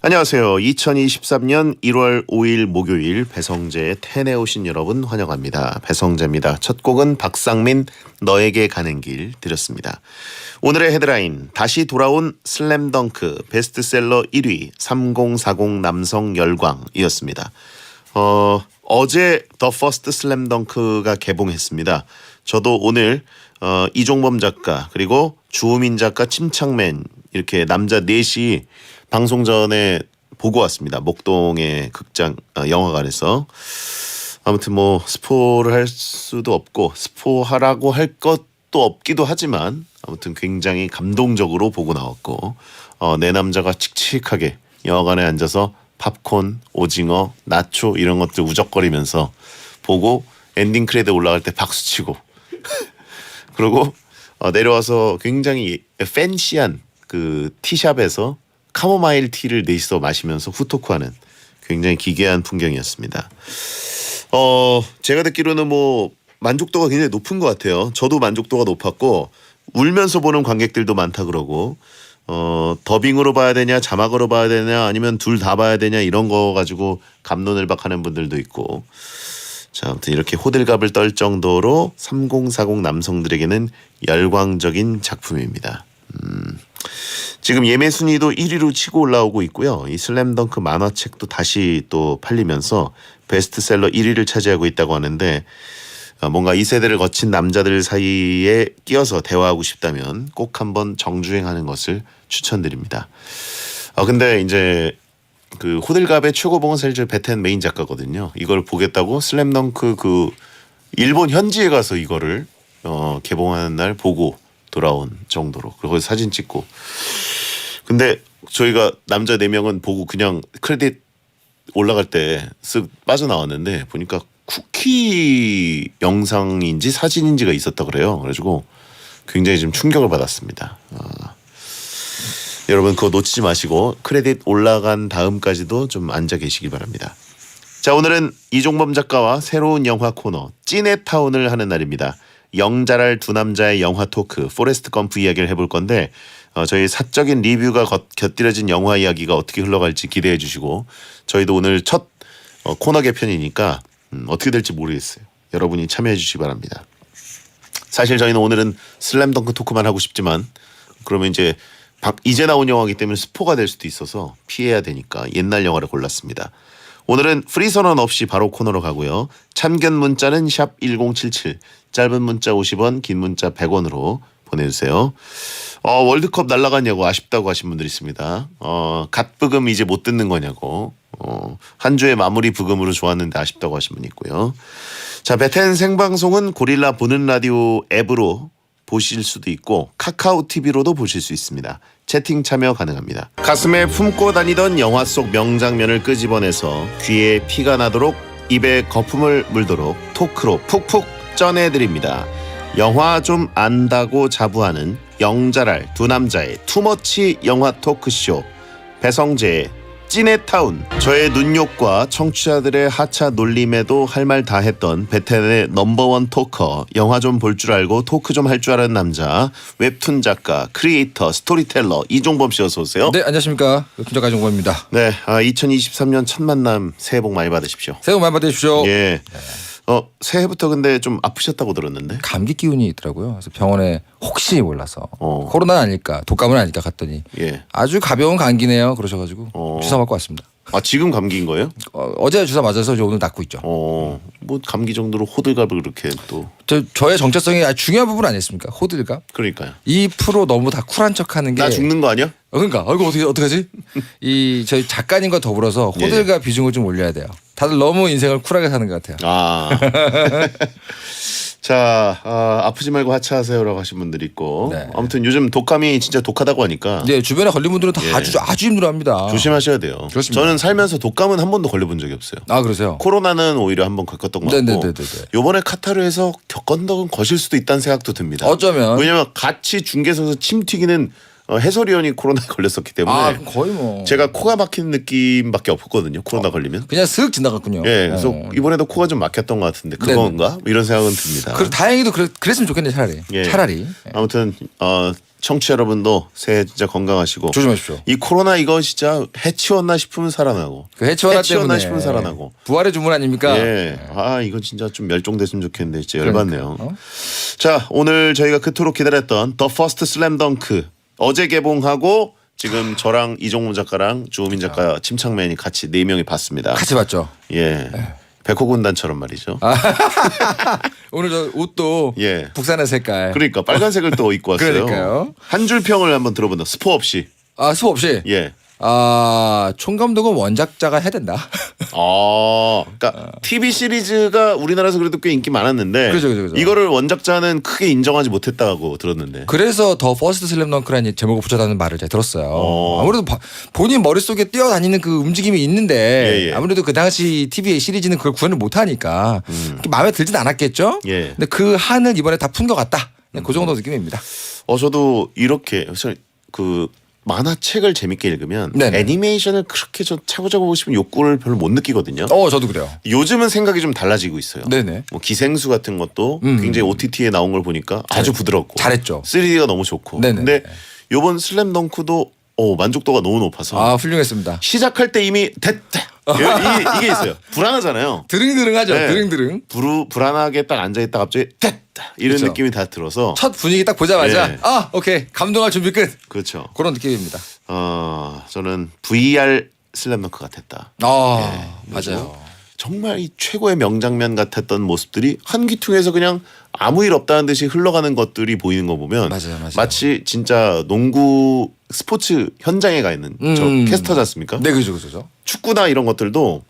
안녕하세요. 2023년 1월 5일 목요일 배성재의 텐에 오신 여러분 환영합니다. 배성재입니다. 첫 곡은 박상민 너에게 가는 길 드렸습니다. 오늘의 헤드라인 다시 돌아온 슬램덩크 베스트셀러 1위 3040 남성 열광이었습니다. 어제 더 퍼스트 슬램덩크가 개봉했습니다. 저도 오늘 이종범 작가 그리고 주호민 작가 침착맨 이렇게 남자 넷이 방송 전에 보고 왔습니다. 목동의 극장 영화관에서. 아무튼 뭐 스포를 할 수도 없고 스포하라고 할 것도 없기도 하지만 아무튼 굉장히 감동적으로 보고 나왔고 내 남자가 칙칙하게 영화관에 앉아서 팝콘, 오징어, 나초 이런 것들 우적거리면서 보고 엔딩 크레딧 올라갈 때 박수치고 그리고 내려와서 굉장히 팬시한 그 티샵에서 카모마일 티를 넷이서 마시면서 후토크하는 굉장히 기괴한 풍경이었습니다. 제가 듣기로는 뭐 만족도가 굉장히 높은 것 같아요. 저도 만족도가 높았고 울면서 보는 관객들도 많다 그러고 더빙으로 봐야 되냐 자막으로 봐야 되냐 아니면 둘 다 봐야 되냐 이런 거 가지고 갑론을박하는 분들도 있고 자 아무튼 이렇게 호들갑을 떨 정도로 3040 남성들에게는 열광적인 작품입니다. 지금 예매 순위도 1위로 치고 올라오고 있고요. 이 슬램덩크 만화책도 다시 또 팔리면서 베스트셀러 1위를 차지하고 있다고 하는데 뭔가 이 세대를 거친 남자들 사이에 끼어서 대화하고 싶다면 꼭 한번 정주행하는 것을 추천드립니다. 근데 이제 그 호들갑의 최고봉은 사실 저 베텐 메인 작가거든요. 이걸 보겠다고 슬램덩크 그 일본 현지에 가서 이거를 개봉하는 날 보고 돌아온 정도로 그리고 사진 찍고 근데 저희가 남자 4명은 보고 그냥 크레딧 올라갈 때 쓱 빠져나왔는데 보니까 쿠키 영상인지 사진인지가 있었다 그래요. 그래가지고 굉장히 좀 충격을 받았습니다. 여러분 그거 놓치지 마시고 크레딧 올라간 다음까지도 좀 앉아 계시기 바랍니다. 자 오늘은 이종범 작가와 새로운 영화 코너 찐의타운을 하는 날입니다. 영잘할 두 남자의 영화 토크 포레스트 검프 이야기를 해볼 건데 저희 사적인 리뷰가 곁들여진 영화 이야기가 어떻게 흘러갈지 기대해 주시고 저희도 오늘 첫 코너 개편이니까 어떻게 될지 모르겠어요. 여러분이 참여해 주시기 바랍니다. 사실 저희는 오늘은 슬램덩크 토크만 하고 싶지만 그러면 이제 나온 영화이기 때문에 스포가 될 수도 있어서 피해야 되니까 옛날 영화를 골랐습니다. 오늘은 프리 선언 없이 바로 코너로 가고요. 참견 문자는 샵 1077 짧은 문자 50원 긴 문자 100원으로 보내주세요. 월드컵 날아갔냐고 아쉽다고 하신 분들 있습니다. 갓부금 이제 못 듣는 거냐고 한 주의 마무리 부금으로 좋았는데 아쉽다고 하신 분 있고요. 자 베텐 생방송은 고릴라 보는 라디오 앱으로 보실 수도 있고 카카오 TV로도 보실 수 있습니다. 채팅 참여 가능합니다. 가슴에 품고 다니던 영화 속 명장면을 끄집어내서 귀에 피가 나도록 입에 거품을 물도록 토크로 푹푹 쪄내드립니다. 영화 좀 안다고 자부하는 영잘할 두 남자의 투머치 영화 토크쇼 배성재의 찐의타운. 저의 눈욕과 청취자들의 하차 놀림에도 할 말 다 했던 베텐의 넘버원 토커 영화 좀 볼 줄 알고 토크 좀 할 줄 아는 남자 웹툰 작가 크리에이터 스토리텔러 이종범 씨 어서 오세요. 네 안녕하십니까 웹툰 작가 이종범입니다. 네 2023년 첫 만남 새해 복 많이 받으십시오. 새해 복 많이 받으십시오. 예. 새해부터 근데 좀 아프셨다고 들었는데 감기 기운이 있더라고요. 그래서 병원에 혹시 몰라서 코로나 아닐까 독감은 아닐까 갔더니 예. 아주 가벼운 감기네요. 그러셔가지고 주사 맞고 왔습니다. 지금 감기인 거예요? 어제 주사 맞아서 이제 오늘 낫고 있죠. 뭐 감기 정도로 호들갑을 그렇게 또 저의 정체성이 아주 중요한 부분 아니었습니까? 호들갑. 그러니까요. 이 프로 너무 다 쿨한 척하는 게 나 죽는 거 아니야? 그러니까 이거 어떡하지? 이 저희 작가님과 더불어서 호들갑 비중을 좀 올려야 돼요. 다들 너무 인생을 쿨하게 사는 것 같아요. 자, 아프지 말고 하차하세요라고 하신 분들이 있고 네. 아무튼 요즘 독감이 진짜 독하다고 하니까 네, 주변에 걸린 분들은 다 아주 힘들어합니다. 조심하셔야 돼요. 그렇습니다. 저는 살면서 독감은 한 번도 걸려본 적이 없어요. 그러세요? 코로나는 오히려 한 번 겪었던 것 같고 네네네네. 요번에 카타르에서 겪었던 거실 수도 있다는 생각도 듭니다. 어쩌면 왜냐면 같이 중계석에서 침 튀기는 해설위원이 코로나에 걸렸었기 때문에 거의 뭐 제가 코가 막히는 느낌밖에 없었거든요. 코로나 걸리면. 그냥 슥 지나갔군요. 예, 그래서 이번에도 코가 좀 막혔던 것 같은데 그건가? 이런 생각은 듭니다. 다행히도 그랬으면 좋겠네 차라리. 예. 차라리. 아무튼 청취자 여러분도 새해 진짜 건강하시고 조심하십시오. 이 코로나 이거 진짜 해치웠나 싶으면 살아나고 그 해치웠나 해치웠나 때문에 싶으면 살아나고 부활의 주문 아닙니까? 예. 아 이거 진짜 좀 멸종됐으면 좋겠는데 진짜 열받네요. 그러니까요. 자 오늘 저희가 그토록 기다렸던 더 퍼스트 슬램 덩크 어제 개봉하고 지금 저랑 이종문 작가랑 주호민 작가 침착맨이 같이 4명이 봤습니다. 같이 봤죠. 예. 백호군단처럼 말이죠. 오늘 저 옷도 예. 북산의 색깔. 그러니까 빨간색을 또 입고 왔어요. 그러니까요. 한 줄 평을 한번 들어본다. 스포 없이. 아 수업 없이. 예. 아 총감독은 원작자가 해야 된다. 그러니까 TV 시리즈가 우리나라에서 그래도 꽤 인기 많았는데 그죠. 이거를 원작자는 크게 인정하지 못했다고 들었는데. 그래서 더 퍼스트 슬램덩크라는 제목을 붙였다는 말을 제가 들었어요. 아무래도 본인 머릿속에 뛰어다니는 그 움직임이 있는데 예. 아무래도 그 당시 TV 시리즈는 그걸 구현을 못하니까 마음에 들진 않았겠죠. 예. 근데 그 한을 이번에 다 푼 것 같다. 그 정도 느낌입니다. 저도 이렇게 그 만화책을 재밌게 읽으면 네네. 애니메이션을 그렇게 저 차고차고 보고 싶은 욕구를 별로 못 느끼거든요. 저도 그래요. 요즘은 생각이 좀 달라지고 있어요. 네네. 뭐 기생수 같은 것도 굉장히 OTT에 나온 걸 보니까 아주 부드럽고 잘했죠. 3D가 너무 좋고. 네네. 근데 요번 슬램덩크도 만족도가 너무 높아서 훌륭했습니다. 시작할 때 이미 됐다. 이게 있어요. 불안하잖아요. 드릉드릉하죠. 네. 드릉드릉. 불안하게 딱 앉아있다 갑자기 됐다. 이런 그쵸. 느낌이 다 들어서. 첫 분위기 딱 보자마자 예. 오케이 감동할 준비 끝. 그렇죠. 그런 느낌입니다. 저는 VR 슬램덩크 같았다. 맞아요. 정말 이 최고의 명장면 같았던 모습들이 한 귀퉁에서 그냥 아무 일 없다는 듯이 흘러가는 것들이 보이는 거 보면 맞아요. 마치 진짜 농구 스포츠 현장에 가 있는 저 캐스터지 않습니까? 네, 그죠. 축구나 이런 것들도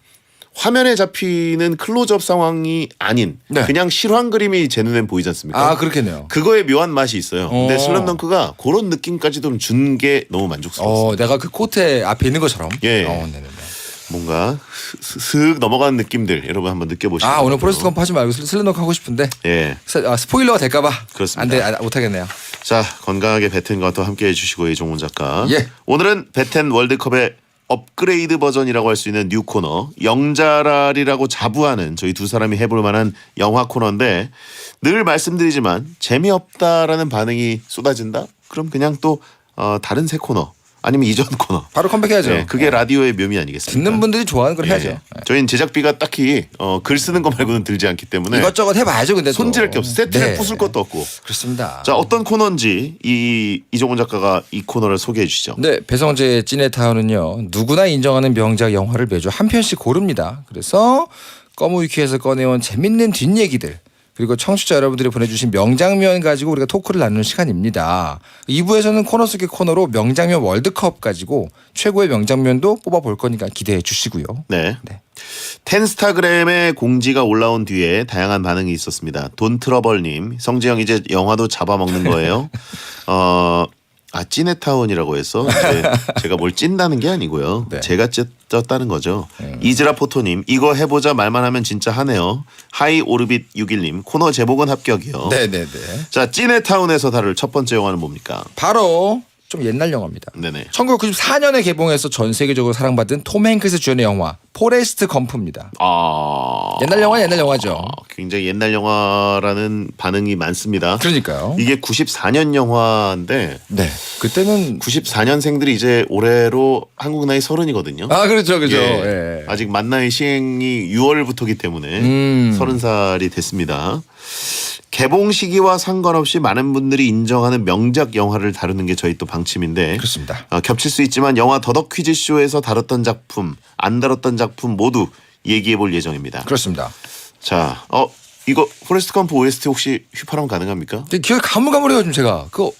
화면에 잡히는 클로즈업 상황이 아닌 네. 그냥 실황 그림이 제 눈엔 보이지 않습니까? 그렇겠네요. 그거에 묘한 맛이 있어요. 근데 슬램덩크가 그런 느낌까지도 준 게 너무 만족스러웠어요. 내가 그 코트 앞에 있는 것처럼. 예. 네네네. 뭔가 슥 넘어가는 느낌들 여러분 한번 느껴보시죠. 오늘 포레스트 컴프 하지 말고 슬램덩크 하고 싶은데 예. 스포일러가 될까봐. 그렇습니다. 안돼 못하겠네요. 자 건강하게 배텐과 또 함께해 주시고 이종훈 작가. 예. 오늘은 배텐 월드컵의 업그레이드 버전이라고 할 수 있는 뉴 코너 영자랄이라고 자부하는 저희 두 사람이 해볼 만한 영화 코너인데 늘 말씀드리지만 재미없다라는 반응이 쏟아진다? 그럼 그냥 또 다른 새 코너 아니면 이전 코너. 바로 컴백해야죠. 네, 그게 라디오의 묘미 아니겠습니까? 듣는 분들이 좋아하는 걸 해야죠. 예. 저희는 제작비가 딱히 글 쓰는 거 말고는 들지 않기 때문에 이것저것 해봐야죠. 근데 또. 손질할 게 없어. 세트에 네. 부술 것도 없고. 그렇습니다. 자 어떤 코너인지 이종훈 작가가 이 코너를 소개해 주시죠. 네, 배성재 찐의타운은요 누구나 인정하는 명작 영화를 매주 한 편씩 고릅니다. 그래서 꺼무위키에서 꺼내온 재밌는 뒷얘기들 그리고 청취자 여러분들이 보내주신 명장면 가지고 우리가 토크를 나누는 시간입니다. 2부에서는 코너 속의 코너로 명장면 월드컵 가지고 최고의 명장면도 뽑아볼 거니까 기대해 주시고요. 네. 네. 텐스타그램에 공지가 올라온 뒤에 다양한 반응이 있었습니다. 돈트러벌님, 성재형 이제 영화도 잡아먹는 거예요. 찐해타운이라고 해서 제가 뭘 찐다는 게 아니고요. 네. 제가 쪘다는 거죠. 이즈라포토님 이거 해보자 말만 하면 진짜 하네요. 하이 오르빗 61님 코너 제목은 합격이요. 네네네. 자 찐해타운에서 다룰 첫 번째 영화는 뭡니까? 바로 좀 옛날 영화입니다. 네네. 1994년에 개봉해서 전 세계적으로 사랑받은 톰 행크스 주연의 영화 포레스트 검프입니다. 옛날 영화죠. 굉장히 옛날 영화라는 반응이 많습니다. 그러니까요. 이게 94년 영화인데 네. 그때는 94년생들이 이제 올해로 한국 나이 30이거든요. 그렇죠. 예. 아직 만 나이 시행이 6월부터기 때문에 30살이 됐습니다. 개봉 시기와 상관없이 많은 분들이 인정하는 명작 영화를 다루는 게 저희 또 방침인데 그렇습니다. 겹칠 수 있지만 영화 더덕 퀴즈쇼에서 다뤘던 작품, 안 다뤘던 작품 모두 얘기해 볼 예정입니다. 그렇습니다. 자, 이거 포레스트 컴프 OST 혹시 휘파람 가능합니까? 근데 기억이 가물가물해요 지금 제가. 그거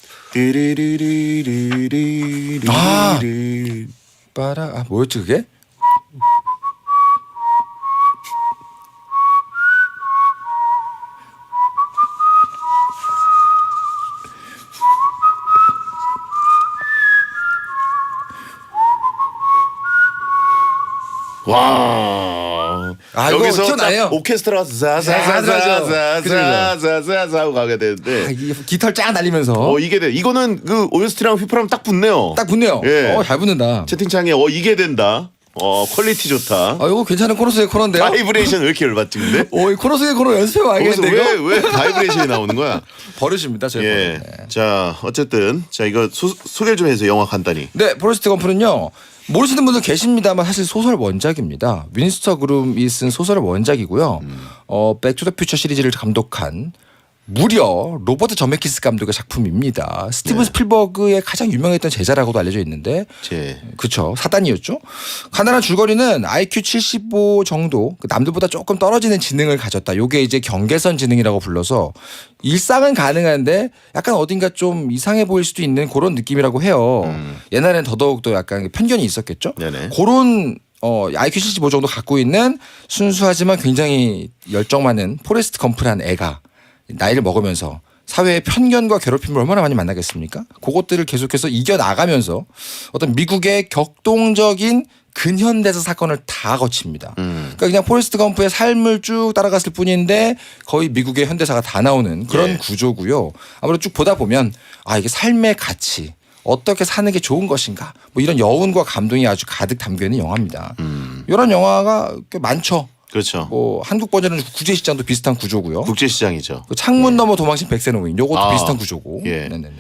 뭐였지 그게? 와. 이거 여기서 튀어나와요. 딱 오케스트라 자자자자자자자자 하고 가게 되는데 이게 기타를 쫙 날리면서 이게 돼. 이거는 그 OST랑 휘파람 딱 붙네요. 딱 붙네요. 예. 잘 붙는다. 채팅창에 이게 된다. 퀄리티 좋다. 아, 이거 괜찮은 코너 속의 코너인데요. 바이브레이션 왜 이렇게 열받지 근데? 이 코너 속의 코너 연습해 거기서 와야겠는데 이거. 왜 바이브레이션이 나오는 거야? 버릇입니다, 저희 예. 버릇. 자, 어쨌든 자 이거 소개를 좀 해서 영화 간단히. 네, 포레스트 검프는요. 모르시는 분들 계십니다만 사실 소설 원작입니다. 윈스터 그룸이 쓴 소설의 원작이고요. 백투더퓨처 시리즈를 감독한 무려 로버트 저메키스 감독의 작품입니다. 스티븐 스필버그의 가장 유명했던 제자라고도 알려져 있는데, 그렇죠, 사단이었죠. 간단한 줄거리는 IQ 75 정도, 남들보다 조금 떨어지는 지능을 가졌다. 요게 이제 경계선 지능이라고 불러서 일상은 가능한데 약간 어딘가 좀 이상해 보일 수도 있는 그런 느낌이라고 해요. 옛날에는 더더욱 또 약간 편견이 있었겠죠. 네네. 그런 IQ 75 정도 갖고 있는 순수하지만 굉장히 열정 많은 포레스트 검프라는 애가 나이를 먹으면서 사회의 편견과 괴롭힘을 얼마나 많이 만나겠습니까? 그것들을 계속해서 이겨나가면서 어떤 미국의 격동적인 근현대사 사건을 다 거칩니다. 그러니까 그냥 포레스트 검프의 삶을 쭉 따라갔을 뿐인데 거의 미국의 현대사가 다 나오는 그런 구조고요. 아무래도 쭉 보다 보면 이게 삶의 가치, 어떻게 사는 게 좋은 것인가, 뭐 이런 여운과 감동이 아주 가득 담겨 있는 영화입니다. 이런 영화가 꽤 많죠. 그렇죠. 뭐 한국 버전은 국제시장도 비슷한 구조고요. 국제시장이죠. 창문 너머 도망친 백세노인 요것도 비슷한 구조고. 예. 네네네.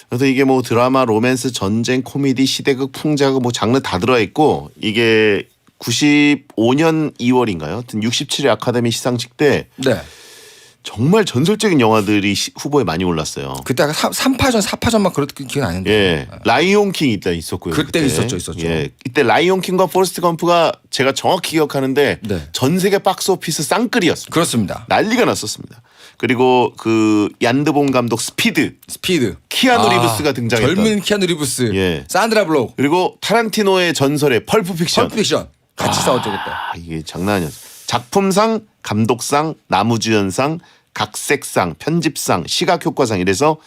그래서 이게 뭐 드라마, 로맨스, 전쟁, 코미디, 시대극, 풍자극 뭐 장르 다 들어가 있고 이게 95년 2월인가요? 67회 아카데미 시상식 때 네. 정말 전설적인 영화들이 후보에 많이 올랐어요. 그때 아까 3파전 4파전만 그렇게 기억 안 나는데. 예, 라이온 킹 이때 있었고요. 그때 있었죠. 예, 이때 라이온 킹과 포레스트 검프가 제가 정확히 기억하는데 전 세계 박스 오피스 쌍끌이었습니다. 그렇습니다. 난리가 났었습니다. 그리고 그 얀드본 감독 스피드. 키아누 리브스가 등장했던. 젊은 키아누 리브스. 예. 산드라 블록. 그리고 타란티노의 전설의 펄프 픽션. 같이 싸웠죠 그때. 이게 장난 아니었어요. 작품상, 감독상, 나무주연상, 각색상, 편집상, 시각효과상 이래서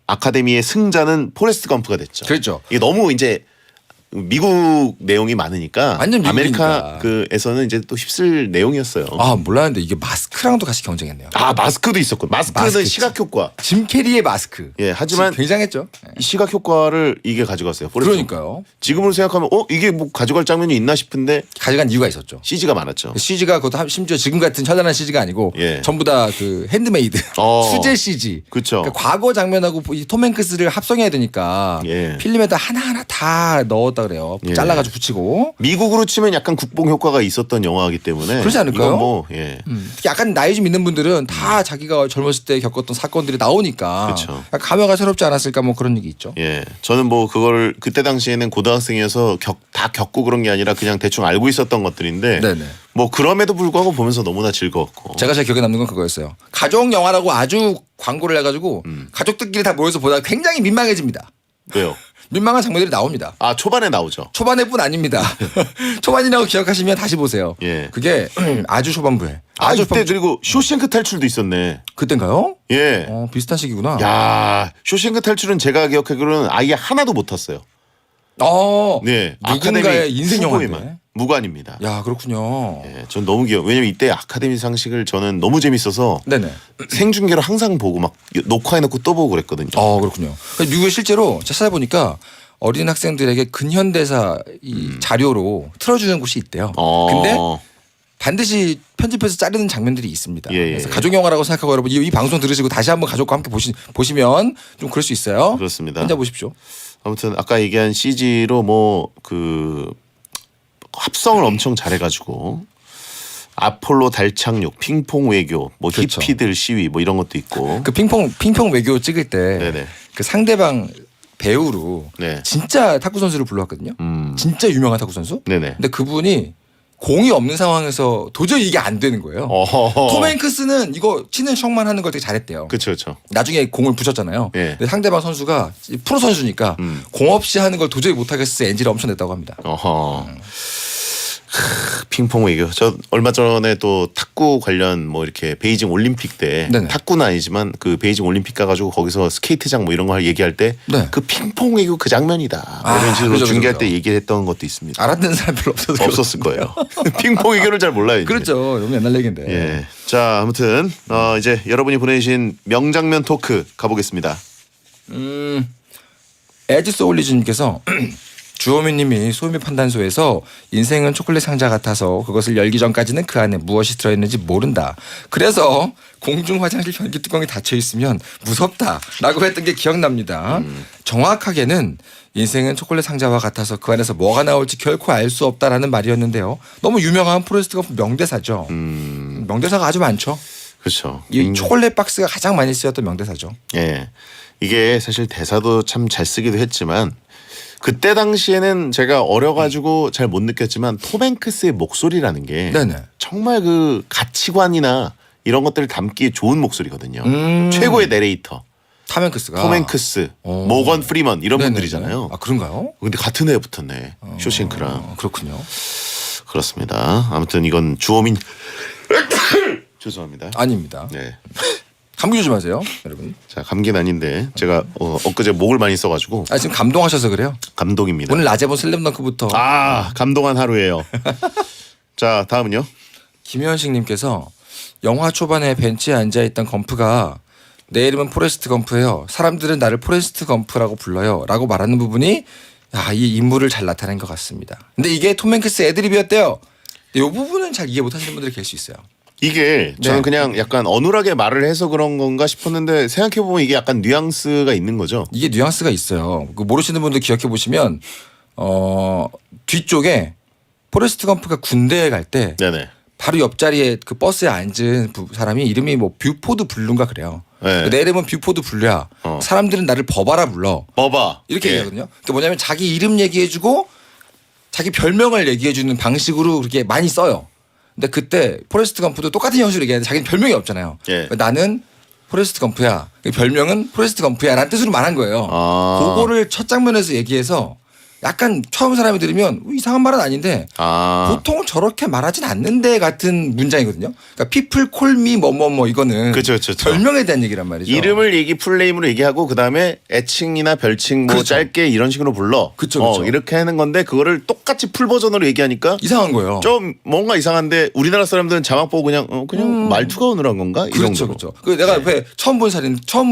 아카데미의 승자는 포레스트 검프가 됐죠. 그렇죠. 이게 너무 이제 미국 내용이 많으니까 완전 아메리카 그에서는 이제 또 휩쓸 내용이었어요. 몰랐는데 이게 마스크랑도 같이 경쟁했네요. 마스크도 있었고 마스크는 시각 효과. 짐 캐리의 마스크. 예, 하지만 굉장했죠. 이 시각 효과를 이게 가져갔어요. 그러니까요. 지금으로 생각하면 이게 뭐 가져갈 장면이 있나 싶은데 가져간 이유가 있었죠. CG가 많았죠. CG가 그것도 심지어 지금 같은 현란한 CG가 아니고 전부 다 그 핸드메이드 수제 CG. 그렇죠. 그러니까 과거 장면하고 이 톰 행크스를 합성해야 되니까 필름에다 하나하나 다 넣었다 그래요. 잘라가지고 붙이고. 미국으로 치면 약간 국뽕 효과가 있었던 영화이기 때문에 그렇지 않을까요? 뭐, 약간 나이 좀 있는 분들은 다 자기가 젊었을 때 겪었던 사건들이 나오니까 그렇죠. 감회가 새롭지 않았을까 뭐 그런 얘기 있죠. 예, 저는 뭐 그걸 그때 당시에는 고등학생이어서 다 겪고 그런 게 아니라 그냥 대충 알고 있었던 것들인데 뭐 그럼에도 불구하고 보면서 너무나 즐거웠고. 제가 제일 기억에 남는 건 그거였어요. 가족 영화라고 아주 광고를 해가지고 가족들끼리 다 모여서 보다가 굉장히 민망해집니다. 왜요? 민망한 장면들이 나옵니다. 초반에 나오죠. 초반에뿐 아닙니다. 초반이라고 기억하시면 다시 보세요. 그게 아주 초반부에. 이때 그리고 쇼생크 탈출도 있었네. 그땐가요? 예. 비슷한 시기구나. 야, 쇼생크 탈출은 제가 기억하기로는 아예 하나도 못 탔어요. 네. 누군가의 인생 영화인데. 무관입니다. 야, 그렇군요. 예, 전 너무 왜냐면 이때 아카데미 상식을 저는 너무 재밌어서 생중계로 항상 보고 막 녹화해놓고 또 보고 그랬거든요. 그렇군요. 미국에 실제로 제가 찾아보니까 어린 학생들에게 근현대사 이 자료로 틀어주는 곳이 있대요. 근데 반드시 편집해서 자르는 장면들이 있습니다. 그래서 가족 영화라고 생각하고 여러분 이 방송 들으시고 다시 한번 가족과 함께 보시면 좀 그럴 수 있어요. 그렇습니다. 혼자 보십시오. 아무튼 아까 얘기한 CG로 뭐 그 합성을 엄청 잘해가지고 아폴로 달 착륙, 핑퐁 외교, 뭐 히피들 시위 뭐 이런 것도 있고. 그 핑퐁 외교 찍을 때 그 상대방 배우로 진짜 탁구 선수를 불러왔거든요. 진짜 유명한 탁구 선수. 근데 그분이 공이 없는 상황에서 도저히 이게 안 되는 거예요. 톰 행크스는 이거 치는 척만 하는 걸 되게 잘했대요. 그렇죠. 나중에 공을 붙였잖아요. 근데 상대방 선수가 프로 선수니까 공 없이 하는 걸 도저히 못하겠어 NG를 엄청 냈다고 합니다. 핑퐁 외교. 저 얼마 전에 또 탁구 관련 뭐 이렇게 베이징 올림픽 때 탁구는 아니지만 그 베이징 올림픽 가가지고 거기서 스케이트장 뭐 이런 거 얘기할 때 그 핑퐁 외교 그 장면이다. 이런 식으로 중계할 때 얘기를 했던 것도 있습니다. 알았는 사람 별로 없었을 거예요. 핑퐁 외교를 잘 몰라요. 이제. 그렇죠. 너무 옛날 얘기인데. 예. 자, 아무튼 이제 여러분이 보내주신 명장면 토크 가보겠습니다. 에즈 소울리즈님께서 주호민님이 소유미 판단소에서 인생은 초콜릿 상자 같아서 그것을 열기 전까지는 그 안에 무엇이 들어있는지 모른다. 그래서 공중 화장실 변기 뚜껑이 닫혀 있으면 무섭다라고 했던 게 기억납니다. 정확하게는 인생은 초콜릿 상자와 같아서 그 안에서 뭐가 나올지 결코 알 수 없다라는 말이었는데요. 너무 유명한 포레스트 검프 명대사죠. 명대사가 아주 많죠. 그렇죠. 이 초콜릿 박스가 가장 많이 쓰였던 명대사죠. 예. 이게 사실 대사도 참 잘 쓰기도 했지만 그때 당시에는 제가 어려가지고 잘 못 느꼈지만 톰 행크스의 목소리라는 게 네네. 정말 그 가치관이나 이런 것들을 담기에 좋은 목소리거든요. 최고의 내레이터. 톰 행크스가. 톰 행크스, 모건 프리먼 이런 네네네. 분들이잖아요. 아 그런가요? 근데 같은 해에 붙었네. 쇼생크랑. 그렇군요. 그렇습니다. 아무튼 이건 주호민 죄송합니다. 아닙니다. 네. 감기 조심하세요, 여러분. 자 감기는 아닌데 제가 엊그제 목을 많이 써가지고 아 지금 감동하셔서 그래요. 감동입니다. 오늘 낮에 본 슬램덩크부터 감동한 하루예요. 자 다음은요. 김현식님께서 영화 초반에 벤치에 앉아있던 검프가 내 이름은 포레스트 검프예요. 사람들은 나를 포레스트 검프라고 불러요. 라고 말하는 부분이 이 인물을 잘 나타낸 것 같습니다. 근데 이게 톰 행크스 애드립이었대요. 이 부분은 잘 이해 못하시는 분들이 계실 수 있어요. 이게 저는 네. 그냥 약간 어눌하게 말을 해서 그런 건가 싶었는데 생각해보면 이게 약간 뉘앙스가 있는 거죠. 이게 뉘앙스가 있어요. 그 모르시는 분들 기억해 보시면 뒤쪽에 포레스트 검프가 군대에 갈 때 네네. 바로 옆자리에 그 버스에 앉은 사람이 이름이 뭐 뷰포드 블루인가 그래요. 네. 내 이름은 뷰포드 블루야. 사람들은 나를 버바라 불러. 버바. 이렇게 예. 얘기하거든요. 그러니까 뭐냐면 자기 이름 얘기해주고 자기 별명을 얘기해주는 방식으로 그렇게 많이 써요. 근데 그때 포레스트 검프도 똑같은 형식으로 얘기하는데 자기는 별명이 없잖아요. 예. 나는 포레스트 검프야. 별명은 포레스트 검프야. 라는 뜻으로 말한 거예요. 그거를 첫 장면에서 얘기해서 약간 처음 사람이 들으면 이상한 말은 아닌데 보통 저렇게 말하진 않는데 같은 문장이거든요. 그러니까 people call me 뭐뭐뭐 이거는 그쵸. 별명에 대한 얘기란 말이죠. 이름을 풀네임으로 얘기하고 그다음에 애칭이나 별칭 뭐 그렇죠. 짧게 이런 식으로 불러. 그쵸. 이렇게 하는 건데 그거를 똑같이 풀 버전으로 얘기하니까 이상한 거예요. 좀 뭔가 이상한데 우리나라 사람들은 자막 보고 그냥 말투가 어눌한 건가? 이 그렇죠, 정도로. 그렇죠. 그 내가 옆에 처음 본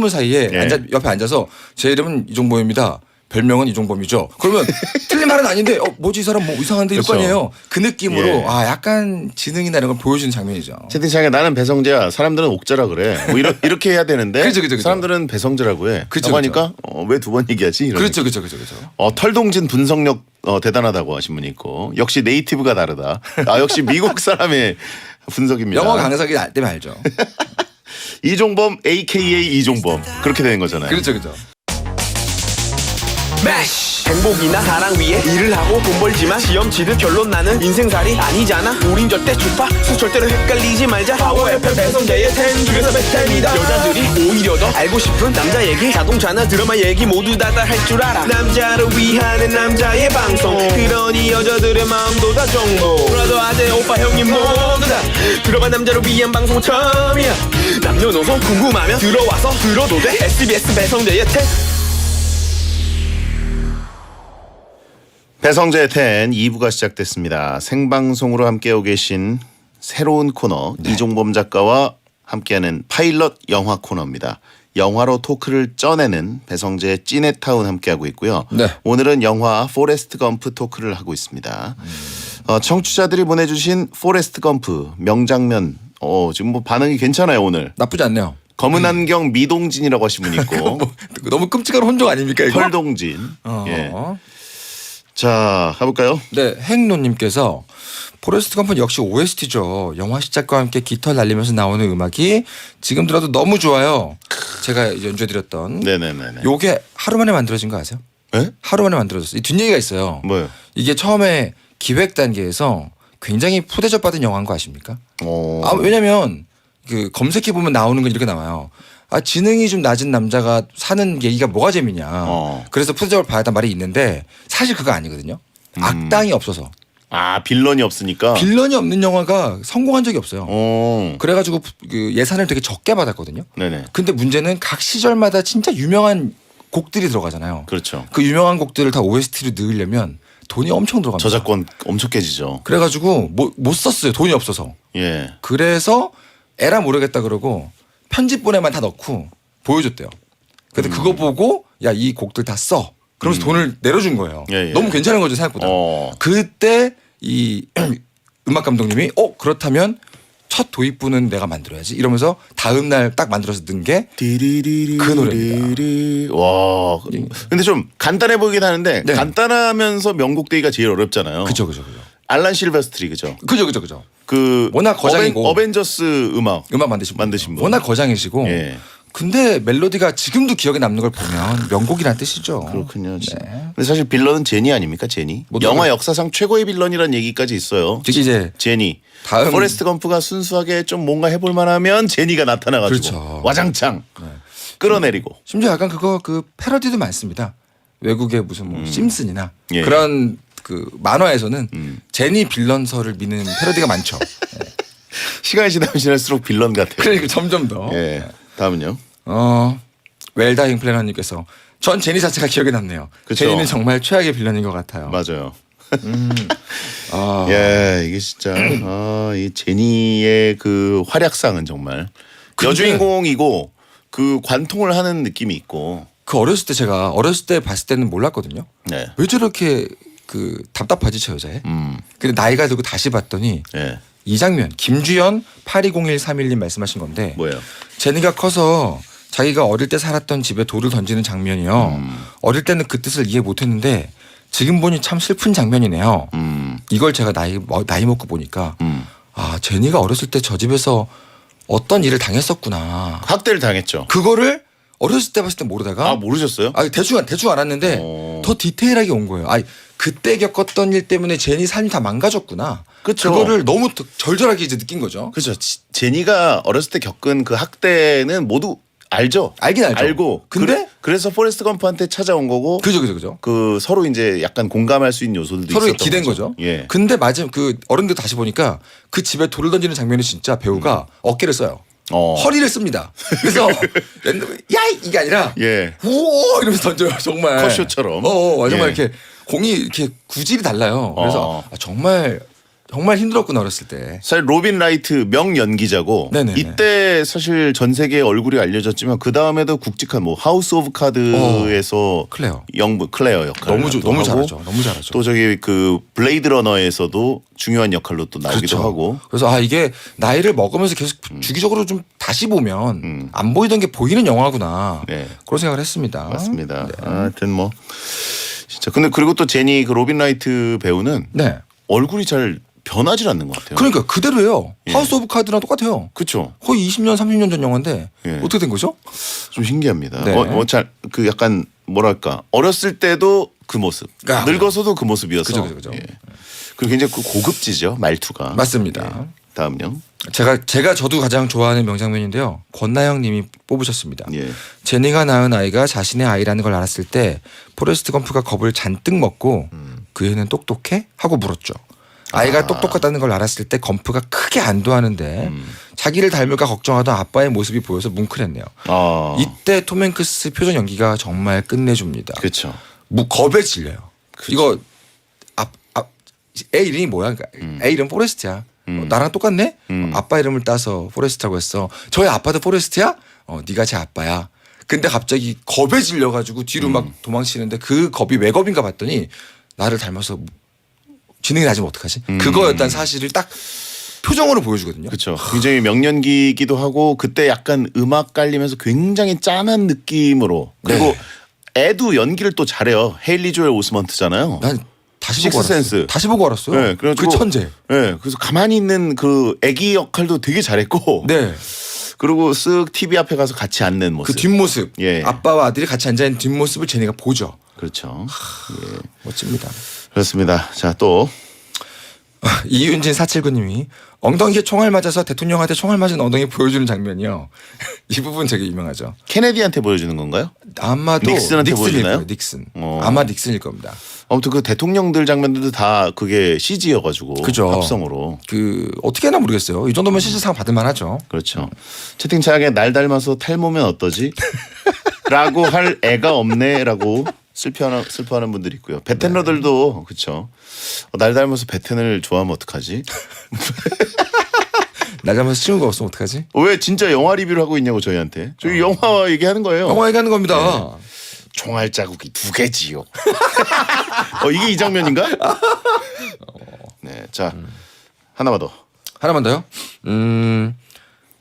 사이에 네. 옆에 앉아서 제 이름은 이종범입니다. 별명은 이종범이죠. 그러면 틀린 말은 아닌데 뭐지 이 사람 뭐 이상한데 이럴 거 그렇죠. 아니에요. 그 느낌으로 예. 약간 지능이나 이런 걸 보여주는 장면이죠. 채팅창에 나는 배성재야. 사람들은 옥자라 그래. 뭐 이렇게 해야 되는데 그쵸. 사람들은 배성재라고 해. 그쵸, 라고 하니까 왜 두 번 얘기하지? 이런 그렇죠. 털동진 분석력 대단하다고 하신 분이 있고 역시 네이티브가 다르다. 역시 미국 사람의 분석입니다. 영어 강사기 때문에 알죠. 이종범 AKA 이종범 그렇게 되는 거잖아요. 그렇죠. 매시 행복이나 사랑 위해 일을 하고 돈 벌지만 시험 치듯 결론 나는 인생살이 아니잖아. 우린 절대 주파수 절대로 헷갈리지 말자. 파워 FM 배성재의 10 중에서 100점이다. 여자들이 오히려 더 알고 싶은 남자 얘기, 자동차나 드라마 얘기 모두 다 할 줄 알아. 남자를 위한 남자의 방송, 그러니 여자들의 마음도 다 정보. 브라더 아재 오빠 형님 모두 다 들어봐. 남자를 위한 방송 처음이야. 남녀노소 궁금하면 들어와서 들어도 돼. SBS 배성재의 10. 배성재의 10 2부가 시작됐습니다. 생방송으로 함께하고 계신 새로운 코너 이종범 작가와 함께하는 파일럿 영화 코너입니다. 영화로 토크를 쪄내는 배성재의 찐해타운 함께하고 있고요. 네. 오늘은 영화 포레스트 검프 토크를 하고 있습니다. 청취자들이 보내주신 포레스트 검프 명장면 지금 뭐 반응이 괜찮아요 오늘. 나쁘지 않네요. 검은 안경 미동진이라고 하신 분이 있고 너무 끔찍한 혼종 아닙니까 이거? 펄동진. 예. 자 가볼까요? 네, 행노님께서 포레스트 검프는 역시 OST죠. 영화 시작과 함께 깃털 날리면서 나오는 음악이 지금 들어도 너무 좋아요. 제가 연주해드렸던. 네네네. 요게 하루 만에 만들어진 거 아세요? 네? 하루 만에 만들어졌어요. 이 뒷얘기가 있어요. 뭐요? 이게 처음에 기획 단계에서 굉장히 푸대접 받은 영화인 거 아십니까? 오. 왜냐면 그 검색해 보면 나오는 건 이렇게 나와요. 지능이 좀 낮은 남자가 사는 얘기가 뭐가 재미냐. 그래서 푸대접을 받았단 말이 있는데 사실 그거 아니거든요. 악당이 없어서. 빌런이 없으니까. 빌런이 없는 영화가 성공한 적이 없어요. 오. 그래가지고 그 예산을 되게 적게 받았거든요. 네네. 근데 문제는 각 시절마다 진짜 유명한 곡들이 들어가잖아요. 그렇죠. 그 유명한 곡들을 다 OST로 넣으려면 돈이 엄청 들어갑니다. 저작권 엄청 깨지죠. 그래가지고 못 썼어요. 돈이 없어서. 예. 그래서 에라 모르겠다 그러고 편집본에만 다 넣고 보여줬대요. 근데 그거 보고 야 이 곡들 다 써. 그러면서 돈을 내려준 거예요. 예, 예. 너무 괜찮은 거죠 생각보다. 그때 이 음악 감독님이 그렇다면 첫 도입부는 내가 만들어야지 이러면서 다음 날 딱 만들어서 넣은 게 그 노래입니다. 와. 근데 좀 간단해 보이긴 하는데 네. 간단하면서 명곡 되기가 제일 어렵잖아요. 그죠. 알란 실베스트리 그죠? 그죠. 그 워낙 거장이고. 어벤져스 음악 만드신 분. 분. 워낙 거장이시고. 예. 근데 멜로디가 지금도 기억에 남는 걸 보면 명곡이란 뜻이죠. 그렇군요. 네. 근데 사실 빌런은 제니 아닙니까? 제니. 뭐 영화 역사상 최고의 빌런이라는 얘기까지 있어요. 즉 이제 제니. 다음- 포레스트 검프가 순수하게 좀 뭔가 해볼 만하면 제니가 나타나가지고 그렇죠. 와장창 끌어내리고. 심지어 약간 그 패러디도 많습니다. 외국의 무슨 뭐 심슨이나 예. 그런 그 만화에서는 제니 빌런설을 미는 패러디가 많죠. 시간이 지나면 지날수록 빌런 같아요. 그러니까 점점 더. 예. 다음은요. 웰다잉 플래너님께서 전 제니 자체가 기억에 남네요. 그쵸. 제니는 정말 최악의 빌런인 것 같아요. 맞아요. 아, 예, 이게 진짜 이 제니의 그 활약상은 정말 근데- 여주인공이고 그 관통을 하는 느낌이 있고. 그 어렸을 때 봤을 때는 몰랐거든요. 네. 왜 저렇게 그 답답하지 저 여자애? 근데 나이가 들고 다시 봤더니 예. 이 장면 김주연 820131님 말씀하신 건데 뭐예요? 제니가 커서 자기가 어릴 때 살았던 집에 돌을 던지는 장면이요. 어릴 때는 그 뜻을 이해 못했는데 지금 보니 참 슬픈 장면이네요. 이걸 제가 나이 먹고 보니까 아 제니가 어렸을 때 저 집에서 어떤 일을 당했었구나. 학대를 당했죠. 그거를 어렸을 때 봤을 때 모르다가 모르셨어요? 대충 알았는데 더 디테일하게 온 거예요. 그때 겪었던 일 때문에 제니 삶이 다 망가졌구나. 그쵸. 그거를 너무 절절하게 이제 느낀 거죠. 그렇죠. 제니가 어렸을 때 겪은 그 학대는 모두 알죠. 알긴 알죠. 알고. 근데 그래서 포레스트 검프한테 찾아온 거고. 그죠. 그 서로 이제 약간 공감할 수 있는 요소들도 서로 있었던 기댄 거죠. 예. 근데 맞음 그 어른들 다시 보니까 그 집에 돌을 던지는 장면이 진짜 배우가 어깨를 써요. 허리를 씁니다. 그래서 야 이게 아니라 예. 우오 이러면서 던져요 정말. 컷쇼처럼. 정말 예. 이렇게 공이 이렇게 구질이 달라요. 그래서 정말 힘들었구나 어렸을 때. 사실 로빈 라이트 명연기자고 네네네. 이때 사실 전 세계에 얼굴이 알려졌지만 그 다음에도 굵직한 뭐 하우스 오브 카드에서 클레어. 영부 클레어 역할 너무 잘하죠. 너무 잘하죠. 또 저기 그 블레이드 러너에서도 중요한 역할로 또 나오기도 하고. 그래서 이게 나이를 먹으면서 계속 주기적으로 좀 다시 보면 안 보이던 게 보이는 영화구나. 네. 그런 생각을 했습니다. 맞습니다. 네. 하여튼 뭐 진짜 근데 그리고 또 제니 그 로빈 라이트 배우는 네. 얼굴이 잘 변하지 않는 것 같아요. 그러니까 그대로예요. 예. 하우스 오브 카드랑 똑같아요. 그렇죠. 거의 20년, 30년 전 영화인데 예. 어떻게 된 거죠? 좀 신기합니다. 네. 그 약간 뭐랄까 어렸을 때도 그 모습, 아, 늙어서도 그 모습이어서. 그죠. 예. 그리고 굉장히 고급지죠 말투가. 맞습니다. 예. 다음요. 저도 가장 좋아하는 명장면인데요. 권나영님이 뽑으셨습니다. 예. 제니가 낳은 아이가 자신의 아이라는 걸 알았을 때 포레스트 검프가 겁을 잔뜩 먹고 그 애는 똑똑해? 하고 물었죠. 아이가 똑똑하다는 걸 알았을 때 검프가 크게 안도하는데 자기를 닮을까 걱정하던 아빠의 모습이 보여서 뭉클했네요. 이때 톰 행크스 표정 연기가 정말 끝내줍니다. 그렇죠. 겁에 질려요. 이거 애 이름이 뭐야? 그러니까 애 이름 포레스트야. 나랑 똑같네? 아빠 이름을 따서 포레스트라고 했어. 저희 아빠도 포레스트야? 네가 제 아빠야. 근데 갑자기 겁에 질려가지고 뒤로 막 도망치는데 그 겁이 왜 겁인가 봤더니 나를 닮아서 지능이 낮으면 어떡하지? 그거였다는 사실을 딱 표정으로 보여주거든요. 그렇죠. 굉장히 명년기이기도 하고 그때 약간 음악 깔리면서 굉장히 짠한 느낌으로 그리고 애도 연기를 또 잘해요. 헤일리 조엘 오스먼트잖아요. 난 다시 보고 식스센스. 알았어요. 다시 보고 알았어요. 네, 그래가지고 그 천재. 네, 그래서 가만히 있는 그 애기 역할도 되게 잘했고. 네. 그리고 쓱 TV 앞에 가서 같이 앉는 모습. 그 뒷모습. 예. 아빠와 아들이 같이 앉아있는 뒷모습을 제니가 보죠. 그렇죠. 예. 멋집니다. 그렇습니다. 자, 또 이윤진 479님이 엉덩이에 총알 맞아서 대통령한테 총알 맞은 엉덩이 보여주는 장면이요. 이 부분 되게 유명하죠. 케네디한테 보여주는 건가요? 아마도 닉슨한테 닉슨일 보여주나요? 거예요. 닉슨. 어. 아마 닉슨일 겁니다. 아무튼 그 대통령들 장면들도 다 그게 CG여가지고 그죠. 합성으로. 어떻게 하나 모르겠어요. 이 정도면 CG상 받을 만하죠. 그렇죠. 채팅창에 날 닮아서 탈모면 어떠지? 라고 할 애가 없네라고 슬퍼하는 분들이 있고요. 베텐러들도 그렇죠. 날 닮아서 베텐을 좋아하면 어떡하지? 날 닮아서 치는 거 없으면 어떡하지? 왜 진짜 영화 리뷰를 하고 있냐고 저희한테. 저희 영화 얘기하는 거예요. 영화 얘기하는 겁니다. 총알 자국이 2개지요. 이게 이 장면인가? 네, 자 하나만 더. 하나만 더요.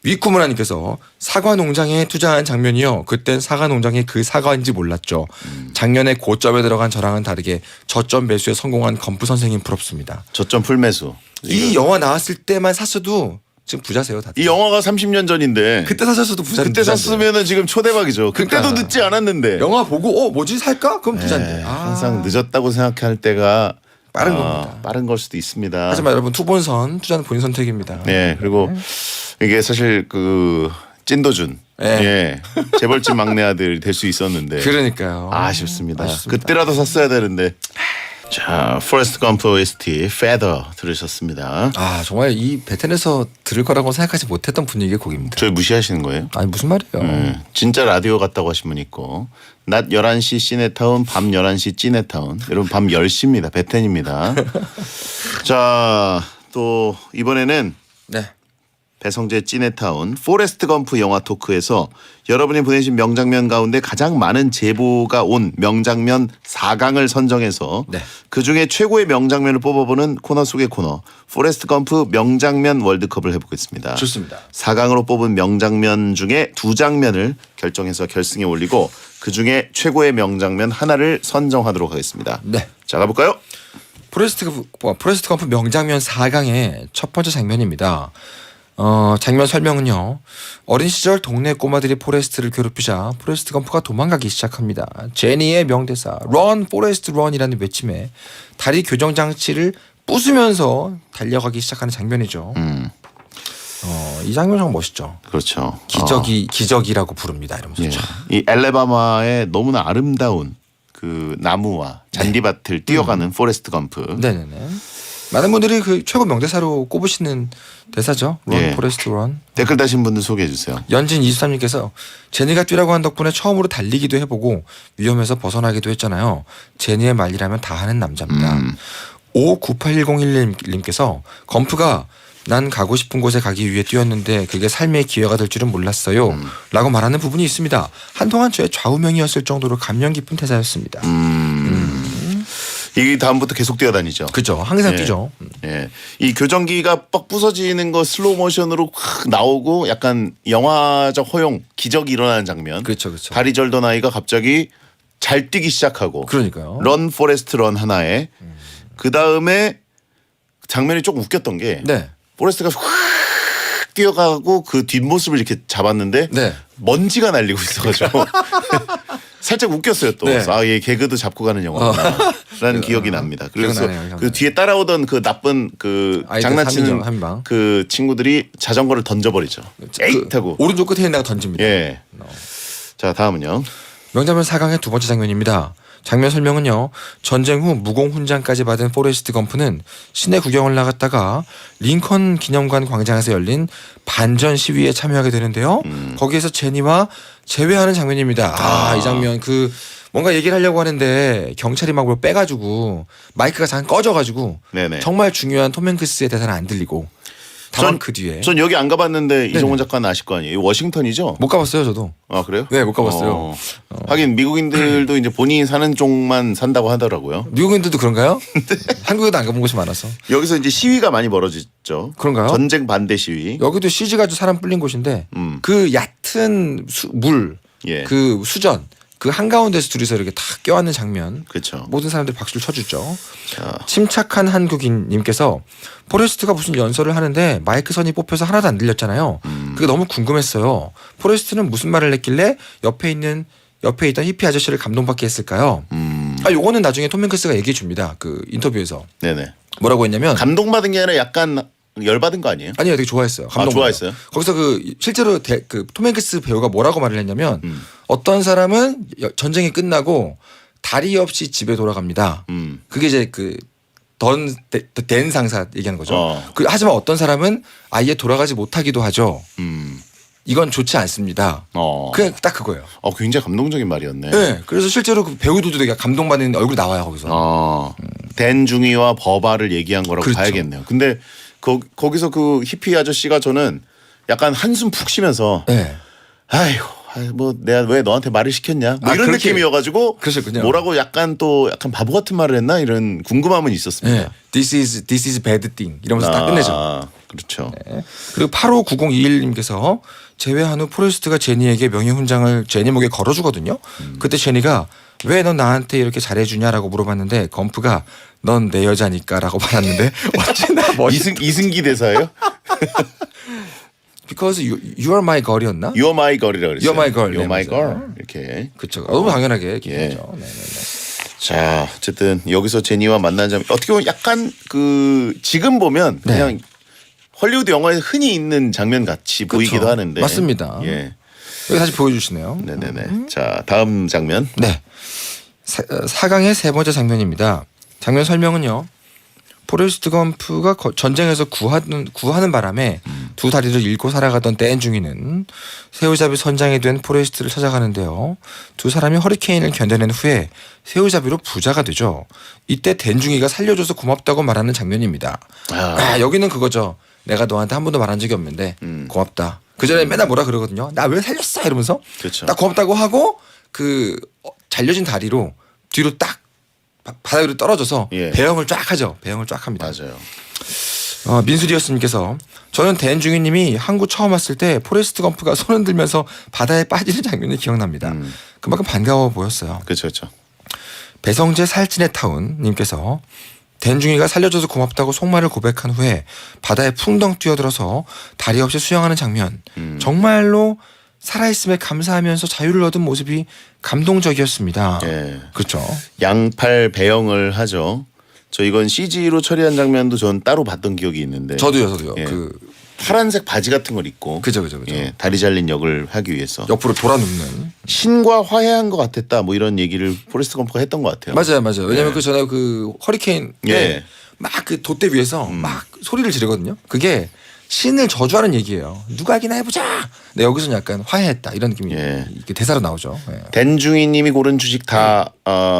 위쿠무라님께서 사과 농장에 투자한 장면이요. 그땐 사과 농장이 그 사과인지 몰랐죠. 작년에 고점에 들어간 저랑은 다르게 저점 매수에 성공한 건프 선생님 부럽습니다. 저점 풀매수. 이 영화 나왔을 때만 샀어도 지금 부자세요 다들. 이 영화가 30년 전인데 그때 사셨어도 그때 샀으면은 지금 초대박이죠. 그때도 그러니까. 늦지 않았는데. 영화 보고 뭐지 살까? 그럼 부자인데. 네, 항상 늦었다고 생각할 때가 빠른 겁니다. 빠른 걸 수도 있습니다. 하지만 여러분 투본선 투자는 본인 선택입니다. 네, 그리고 이게 사실 그 찐도준, 네. 예, 재벌집 막내 아들이 될 수 있었는데 그러니까요. 아쉽습니다. 아쉽습니다. 그때라도 샀어야 되는데. 자, 포레스트 검프 OST Feather 들으셨습니다. 아 정말 이 베텐에서 들을 거라고 생각하지 못했던 분위기의 곡입니다. 저희 무시하시는 거예요? 아니 무슨 말이에요? 진짜 라디오 같다고 하신 분 있고 낮 11시 시네타운, 밤 11시 찌네타운. 여러분 밤 10시입니다. 베텐입니다. 자, 또 이번에는 네. 배성재 찌네타운 포레스트 검프 영화 토크에서 여러분이 보내신 명장면 가운데 가장 많은 제보가 온 명장면 4강을 선정해서 네. 그중에 최고의 명장면을 뽑아보는 코너 속의 코너 포레스트 검프 명장면 월드컵을 해보겠습니다. 좋습니다. 4강으로 뽑은 명장면 중에 2장면을 결정해서 결승에 올리고 그중에 최고의 명장면 하나를 선정하도록 하겠습니다. 네. 자, 가볼까요? 포레스트 검프 명장면 4강의 첫 번째 장면입니다. 장면 설명은요. 어린 시절 동네 꼬마들이 포레스트를 괴롭히자 포레스트 검프가 도망가기 시작합니다. 제니의 명대사 Run, Forest Run이라는 외침에 다리 교정 장치를 부수면서 달려가기 시작하는 장면이죠. 이 장면 정말 멋있죠. 그렇죠. 기적이라고 부릅니다. 이러면서 예. 이 엘레바마의 너무나 아름다운 그 나무와 잔디밭을 뛰어가는 포레스트 검프. 네네네. 많은 분들이 그 최고 명대사로 꼽으시는 대사죠. Run, 예. Forest Run. 댓글 다신 분들 소개해 주세요. 연진 23님께서 제니가 뛰라고 한 덕분에 처음으로 달리기도 해보고 위험해서 벗어나기도 했잖아요. 제니의 말이라면 다 하는 남자입니다. 598101님께서 검프가 난 가고 싶은 곳에 가기 위해 뛰었는데 그게 삶의 기회가 될 줄은 몰랐어요. 라고 말하는 부분이 있습니다. 한동안 저의 좌우명이었을 정도로 감명 깊은 대사였습니다. 이 다음부터 계속 뛰어다니죠. 그죠. 항상 예. 뛰죠. 예. 이 교정기가 뻑 부서지는 거 슬로우 모션으로 확 나오고 약간 영화적 허용, 기적이 일어나는 장면. 그렇죠. 그렇죠. 다리 절던 아이가 갑자기 잘 뛰기 시작하고 그러니까요. 런 포레스트 런 하나에 그다음에 장면이 조금 웃겼던 게 네. 포레스트가 확 뛰어가고 그 뒷모습을 이렇게 잡았는데 네. 먼지가 날리고 있어가지고 살짝 웃겼어요 또. 네. 아, 얘 개그도 잡고 가는 영화구나라는 기억이 납니다. 그래서 기억나네요. 그 뒤에 따라오던 그 나쁜 그 아이들 장난치는 3인정 한 방. 그 친구들이 자전거를 던져버리죠. 에잇 하고. 오른쪽 끝에 있는 애가 던집니다. 예. 자, 다음은요. 명장면 4강의 두 번째 장면입니다. 장면 설명은요. 전쟁 후 무공 훈장까지 받은 포레스트 검프는 시내 구경을 나갔다가 링컨 기념관 광장에서 열린 반전 시위에 참여하게 되는데요. 거기에서 제니와 재회하는 장면입니다. 이 장면 그 뭔가 얘기를 하려고 하는데 경찰이 막 뭘 빼가지고 마이크가 잠깐 꺼져가지고 네네. 정말 중요한 톰 행크스의 대사는 안 들리고 다만 그 뒤에 전 여기 안 가봤는데 이종원 작가는 아실 거 아니에요. 이 워싱턴이죠? 못 가봤어요 저도. 아, 그래요? 네, 못 가봤어요. 하긴 미국인들도 이제 본인이 사는 쪽만 산다고 하더라고요. 미국인들도 그런가요? 한국에도 안 가본 곳이 많아서. 여기서 이제 시위가 많이 벌어지죠. 그런가요? 전쟁 반대 시위. 여기도 CG 가지고 사람 불린 곳인데 그 얕은 물, 예. 그 수전, 그 한가운데서 둘이서 이렇게 다 껴안는 장면. 그렇죠. 모든 사람들이 박수를 쳐주죠. 자, 침착한 한국인님께서 포레스트가 무슨 연설을 하는데 마이크 선이 뽑혀서 하나도 안 들렸잖아요. 그게 너무 궁금했어요. 포레스트는 무슨 말을 했길래 옆에 있던 히피 아저씨를 감동받게 했을까요? 요거는 나중에 톰 행크스가 얘기해 줍니다. 그 인터뷰에서 네네. 뭐라고 했냐면 감동받은 게 아니라 약간 열받은 거 아니에요? 아니요, 되게 좋아했어요. 감동 좋아했어요? 거기서 그 실제로 그 톰 행크스 배우가 뭐라고 말을 했냐면 어떤 사람은 전쟁이 끝나고 다리 없이 집에 돌아갑니다. 그게 이제 그 된 상사 얘기하는 거죠. 하지만 어떤 사람은 아예 돌아가지 못하기도 하죠. 이건 좋지 않습니다. 그냥 딱 그거예요. 굉장히 감동적인 말이었네. 네, 그래서 실제로 그 배우들도 되게 감동받는 얼굴이 나와요 거기서. 댄 중이와 버바를 얘기한 거라고 그렇죠. 봐야겠네요. 근데 거기서 그 히피 아저씨가 저는 약간 한숨 푹 쉬면서 네. 아이고 뭐 내가 왜 너한테 말을 시켰냐 뭐 이런 그렇게 느낌이어가지고 그러셨군요. 뭐라고 약간 바보 같은 말을 했나 이런 궁금함은 있었습니다. 네. This is bad thing 이러면서 딱 끝내죠. 그렇죠. 네. 그리고 859021님께서 제외한 후 포레스트가 제니에게 명예훈장을 제니 목에 걸어주거든요. 그때 제니가 왜 넌 나한테 이렇게 잘해주냐라고 물어봤는데 검프가 넌 내 여자니까라고 말았는데 언제나 이승기 대사예요? Because you are my girl이었나? You're my girl이라고 그랬어요. You're my girl. You're my 네, girl. 맞아요. 이렇게. 그렇죠. 너무 당연하게 기대죠. 네. 자, 어쨌든 여기서 제니와 만난 점 어떻게 보면 약간 지금 보면 네. 그냥 헐리우드 영화에 흔히 있는 장면 같이 보이기도 하는데. 맞습니다. 예. 여기 다시 보여주시네요. 네네네. 자, 다음 장면. 네. 4강의 세 번째 장면입니다. 장면 설명은요. 포레스트 검프가 전쟁에서 구하는 바람에 두 다리를 잃고 살아가던 댄중이는 새우잡이 선장이 된 포레스트를 찾아가는데요. 두 사람이 허리케인을 견뎌낸 후에 새우잡이로 부자가 되죠. 이때 댄중이가 살려줘서 고맙다고 말하는 장면입니다. 여기는 그거죠. 내가 너한테 한 번도 말한 적이 없는데 고맙다. 그 전에 맨날 뭐라 그러거든요. 나 왜 살렸어 이러면서 그렇죠. 딱 고맙다고 하고 잘려진 다리로 뒤로 딱 바다 위로 떨어져서 예. 배영을 쫙 하죠. 배영을 쫙 합니다. 맞아요. 민수리였님께서 저는 댄중이님이 한국 처음 왔을 때 포레스트 검프가 손 흔들면서 바다에 빠지는 장면이 기억납니다. 그만큼 반가워 보였어요. 그렇죠. 그렇죠. 배성재 살찐의 타운님께서 댄중이가 살려줘서 고맙다고 속말을 고백한 후에 바다에 풍덩 뛰어들어서 다리 없이 수영하는 장면. 정말로 살아있음에 감사하면서 자유를 얻은 모습이 감동적이었습니다. 예. 그렇죠. 양팔 배영을 하죠. 저 이건 CG로 처리한 장면도 전 따로 봤던 기억이 있는데. 저도요. 예. 파란색 바지 같은 걸 입고. 그죠. 예, 다리 잘린 역을 하기 위해서. 옆으로 돌아 눕는. 신과 화해한 것 같았다. 뭐 이런 얘기를 포레스트 검프가 했던 것 같아요. 맞아요. 왜냐면 그 전에 허리케인 때 예. 막 그 돛대 위에서 막 소리를 지르거든요. 그게 신을 저주하는 얘기예요. 누가 하기나 해보자. 네, 여기서는 약간 화해했다 이런 느낌이 이게 대사로 나오죠. 예. 댄중이님이 고른 주식 다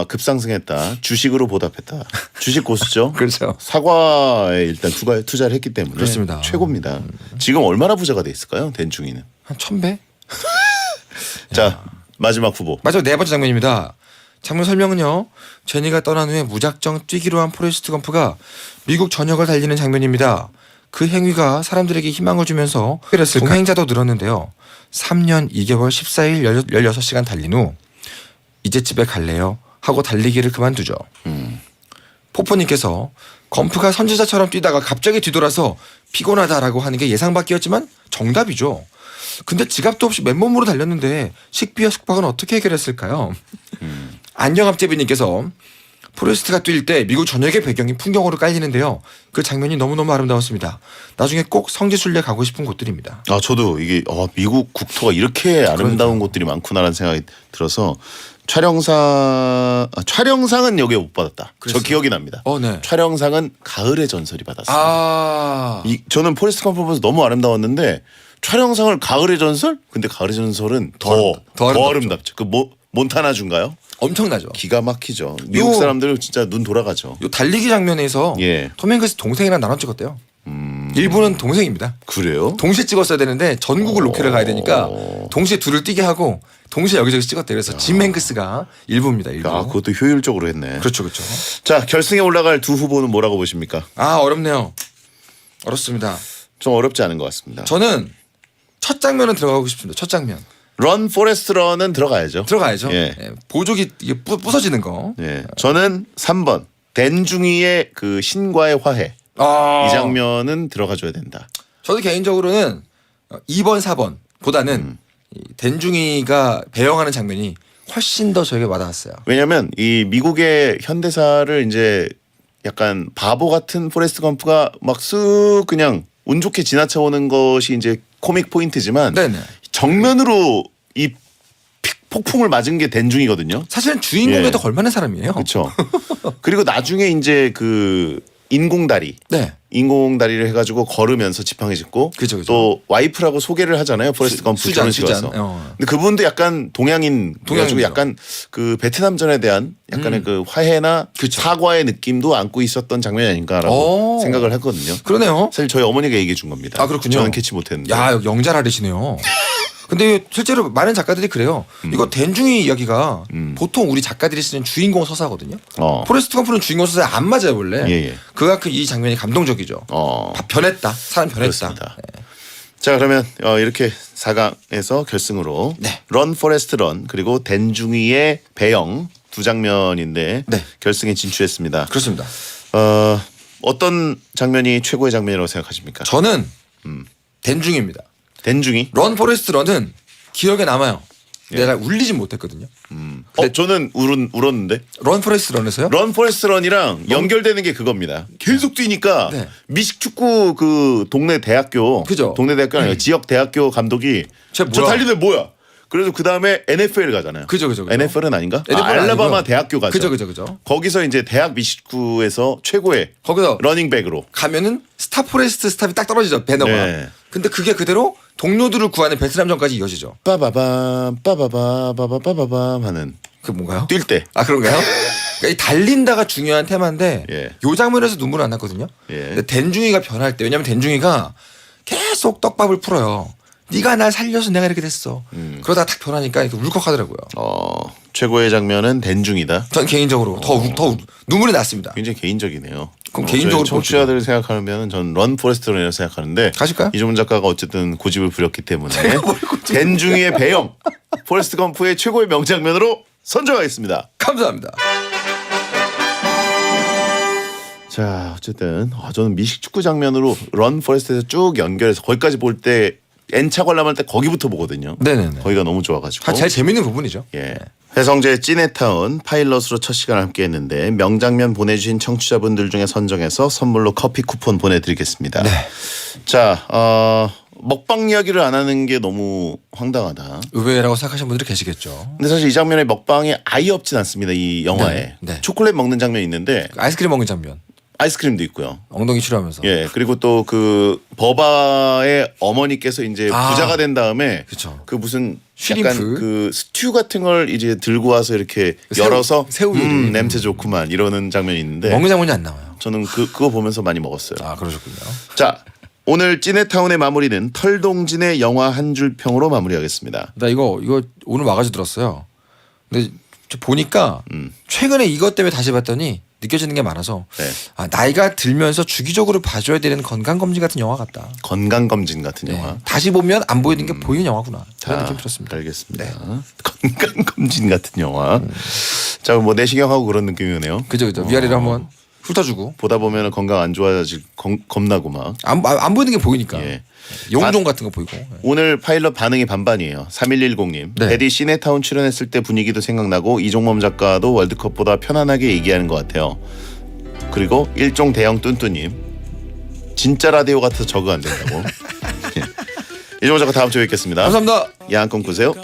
급상승했다. 주식으로 보답했다. 주식 고수죠. 그렇죠. 사과에 일단 투자를 했기 때문에 그렇습니다. 최고입니다. 지금 얼마나 부자가 돼 있을까요? 댄중이는. 한 1000배? 자, 마지막 후보. 마지막 네 번째 장면입니다. 장면 설명은요. 제니가 떠난 후에 무작정 뛰기로 한 포레스트 검프가 미국 전역을 달리는 장면입니다. 그 행위가 사람들에게 희망을 주면서 동행자도 늘었는데요. 3년 2개월 14일 16시간 달린 후 이제 집에 갈래요 하고 달리기를 그만두죠. 포포님께서 검프가 선지자처럼 뛰다가 갑자기 뒤돌아서 피곤하다라고 하는 게 예상 밖이었지만 정답이죠. 근데 지갑도 없이 맨몸으로 달렸는데 식비와 숙박은 어떻게 해결했을까요? 안경앞제비님께서 포레스트가 뛸 때 미국 전역의 배경이 풍경으로 깔리는데요. 그 장면이 너무너무 아름다웠습니다. 나중에 꼭 성지순례 가고 싶은 곳들입니다. 저도 이게 미국 국토가 이렇게 아름다운 곳들이 많구나라는 생각이 들어서 촬영상은 여기에 못 받았다. 그랬어요? 저 기억이 납니다. 네. 촬영상은 가을의 전설이 받았어요. 저는 포레스트 검프 보면서 너무 아름다웠는데 촬영상을 가을의 전설? 근데 가을의 전설은 더 아름답죠. 그 몬타나주인가요? 엄청나죠. 기가 막히죠. 미국 사람들은 진짜 눈 돌아가죠. 요 달리기 장면에서 예. 톰 행크스 동생이랑 나눠 찍었대요. 일부는 동생입니다. 그래요? 동시에 찍었어야 되는데 전국을 로케를 가야 되니까 동시에 둘을 뛰게 하고 동시에 여기저기 찍었대요. 그래서 짐 행크스가 일부입니다. 일부. 그것도 효율적으로 했네. 그렇죠. 자, 결승에 올라갈 두 후보는 뭐라고 보십니까? 어렵네요. 어렵습니다. 좀 어렵지 않은 것 같습니다. 저는 첫 장면은 들어가고 싶습니다. 첫 장면. 런 포레스트 런은 들어가야죠. 들어가야죠. 예. 보조기 이게 부서지는 거. 예. 저는 3번 댄중이의 그 신과의 화해. 이 장면은 들어가줘야 된다. 저도 개인적으로는 2번, 4번 보다는 댄중이가 배영하는 장면이 훨씬 더 저에게 와닿았어요. 왜냐하면 이 미국의 현대사를 이제 약간 바보 같은 포레스트 검프가 막 쓱 그냥 운 좋게 지나쳐오는 것이 이제 코믹 포인트지만 네네. 정면으로 이 폭풍을 맞은 게 댄중이거든요. 사실은 주인공에도 걸만한 사람이에요. 그렇죠. 그리고 나중에 이제 그 인공다리. 네. 인공다리를 해가지고 걸으면서 지팡이 짚고 그죠. 또 와이프라고 소개를 하잖아요. 포레스트 검프 결혼식 와서. 근데 그분도 약간 동양인 그래가지고 약간 그 베트남전에 대한 약간의 그 화해나 그쵸. 사과의 느낌도 안고 있었던 장면이 아닌가라고 생각을 했거든요. 그러네요. 사실 저희 어머니가 얘기해 준 겁니다. 그렇군요. 저는 캐치 못했는데. 야, 영잘 아르시네요. 근데 실제로 많은 작가들이 그래요. 이거 댄중이 이야기가 보통 우리 작가들이 쓰는 주인공 서사거든요. 포레스트 검프는 주인공 서사에 안 맞아요 원래. 예. 그만큼 이 장면이 감동적이죠. 변했다. 사람 변했다. 그렇습니다. 자 그러면 이렇게 4강에서 결승으로 네. 런 포레스트 런 그리고 댄중이의 배영 두 장면인데 네. 결승에 진출했습니다. 그렇습니다. 어떤 장면이 최고의 장면이라고 생각하십니까? 저는 댄중입니다. 댄중이? 런 포레스트 런은 기억에 남아요. 내가 울리진 못했거든요. 저는 울었는데. 런 포레스트 런에서요? 런 포레스트 런이랑 연결되는 게 그겁니다. 계속 뛰니까 네. 미식축구 그 동네 대학교, 그죠? 동네 대학교 아니라 지역 대학교 감독이 쟤 저 뭐야? 달리는 뭐야? 그래서 그 다음에 NFL 가잖아요. 그죠. NFL은 아닌가? NFL 은 알라바마 아니고요. 대학교 가죠. 그죠. 거기서 이제 대학 미식축구에서 최고의 거기서 러닝백으로. 가면은 스타 포레스트 스탑이 딱 떨어지죠 배너가. 네. 근데 그게 그대로 동료들을 구하는 베트남전까지 이어지죠. 빠바밤 하는 그 뭔가요? 뛸 때. 아 그런가요? 그러니까 이 달린다가 중요한 테마인데 예. 요 장면에서 눈물 안 났거든요. 예. 근데 댄중이가 변할 때 왜냐면 댄중이가 계속 떡밥을 풀어요. 네가 날 살려서 내가 이렇게 됐어. 그러다가 탁 변하니까 이렇게 울컥하더라고요. 최고의 장면은 댄중이다. 전 개인적으로 더 눈물이 났습니다. 굉장히 개인적이네요. 그럼 개인적으로 청취자들 생각하면 전 런 포레스트 런이라고 생각하는데 가실까요? 이종문 작가가 어쨌든 고집을 부렸기 때문에 댄중이의 배영 포레스트 검프의 최고의 명장면으로 선정하겠습니다. 감사합니다. 자 어쨌든 저는 미식축구 장면으로 런 포레스트에서 쭉 연결해서 거기까지 볼 때 N차 관람할 때 거기부터 보거든요. 네네네. 거기가 너무 좋아가지고. 제일 재밌는 부분이죠. 예. 회성제의 찐해타운 파일럿으로 첫 시간을 함께했는데 명장면 보내주신 청취자분들 중에 선정해서 선물로 커피 쿠폰 보내드리겠습니다. 네. 자 먹방 이야기를 안 하는 게 너무 황당하다. 의외라고 생각하시는 분들이 계시겠죠. 근데 사실 이 장면에 먹방이 아예 없진 않습니다. 이 영화에 네. 초콜릿 먹는 장면이 있는데 아이스크림 먹는 장면. 아이스크림도 있고요. 엉덩이 치료하면서. 예 그리고 또 그 버바의 어머니께서 이제 부자가 된 다음에 그쵸. 그 무슨 쉬림프. 약간 그 스튜 같은 걸 이제 들고 와서 이렇게 새우- 열어서 새우 요리. 냄새 좋구만 이러는 장면이 있는데 먹는 장면이 안 나와요. 저는 그거 보면서 많이 먹었어요. 아 그러셨군요. 자 오늘 찐해타운의 마무리는 털동진의 영화 한 줄 평으로 마무리하겠습니다. 나 이거 오늘 와가지고 들었어요. 근데 저 보니까 최근에 이것 때문에 다시 봤더니 느껴지는 게 많아서 네. 나이가 들면서 주기적으로 봐줘야 되는 건강검진 같은 영화 같다. 건강검진 같은 네. 영화. 다시 보면 안 보이는 게 보이는 영화구나. 그런 느낌 들었습니다. 알겠습니다. 건강검진 같은 영화. 자, 뭐 내시경하고 그런 느낌이네요. 그죠. 위아래로 한번 훑어주고 보다 보면 건강 안 좋아질 겁나고 막. 안 보이는 게 보이니까. 예. 용종 같은 거 보이고. 오늘 파일럿 반응이 반반이에요. 3110님. 네. 베디 시네타운 출연했을 때 분위기도 생각나고 이종범 작가도 월드컵보다 편안하게 얘기하는 것 같아요. 그리고 일종 대형 뚠뚜님. 진짜 라디오 같아서 적응 안 된다고. 예. 이종범 작가 다음 주에 뵙겠습니다. 감사합니다. 야한 꿈 꾸세요.